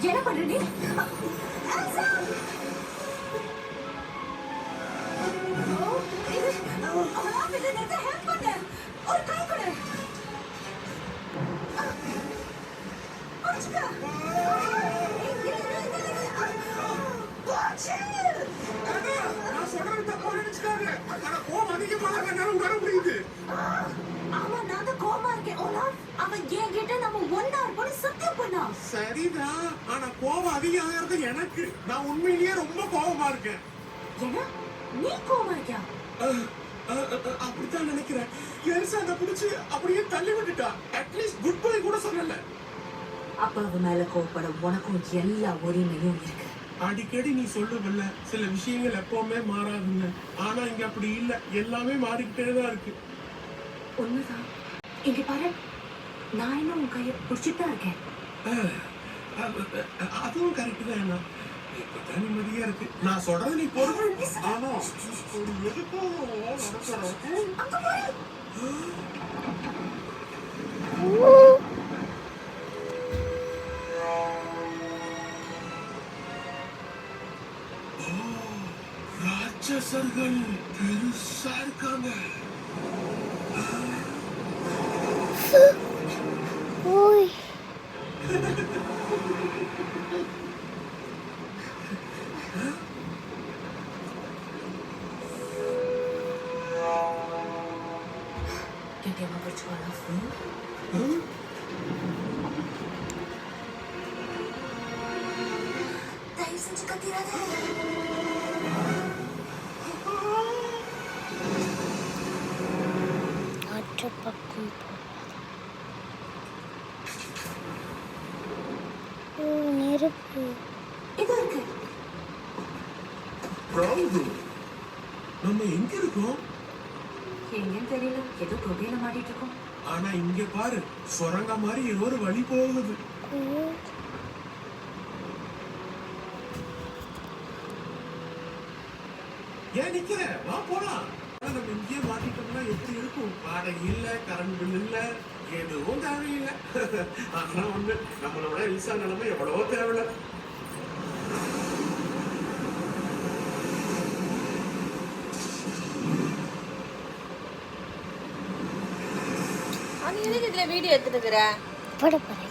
என்ன பண்ற நீ? சரிதான், ஆனா கோபம் அதிகம் ஆகிறது எனக்கு. நான் உண்மையிலேயே ரொம்ப கோபமா இருக்கேன். நீ கோபமா இருக்கியா? அப்படித்தான் நினைக்கிறேன். எல்சா அதை பிடிச்சு அப்படியே தள்ளி விட்டுட்டா. அட்லீஸ்ட் குட் பை கூட சொல்லல. அப்பாவு மேல கோபப்பட உனக்கும் எல்லா உரிமையும் இருக்கு. அடிக்கடி நீ சொல்லுவல்ல, சில விஷயங்கள் எப்பவுமே மாறாதுன்னு. ஆனா இங்க அப்படி இல்ல, எல்லாமே மாறிக்கிட்டே தான் இருக்கு. உண்மைதான். இங்க பாரு, நான் என்ன உன் கையை பிடிச்சிட்டு இருக்கேன். அதுவும் கரெக்ட் தான். இப்பதான் நிம்மதியா இருக்கு. நான் சொல்றது நீ பொறுப்பு. ஆனா ஒரு எதுக்கும் ராட்சசர்கள் பெருசா இருக்காங்க. தயவு செஞ்சு கத்திராத. பக்கம் நெருப்பு இது இருக்கு. நம்ம எங்க இருக்கோம்? எங்கன்னு தெரியல, ஏதோ தொகையில மாட்டிட்டு இருக்கோம். ஆனா இங்க பாரு, சுரங்க மாதிரி ஏதோ ஒரு வழி போகுது. ஏன் நிக்கிற? வா போலாம். நம்ம இங்கே மாட்டிட்டோம்னா எப்படி இருக்கும்? வாடகை இல்ல, கரண்ட் பில் இல்ல, எதுவும் தேவையில்லை. ஆனா ஒண்ணு, நம்மளோட எல்சா நிலைமை எவ்வளவோ தேவையில்ல. நீ எதுக்கு இதுல வீடியோ எடுத்துட்டு இருக்கிற? போட போறேன்.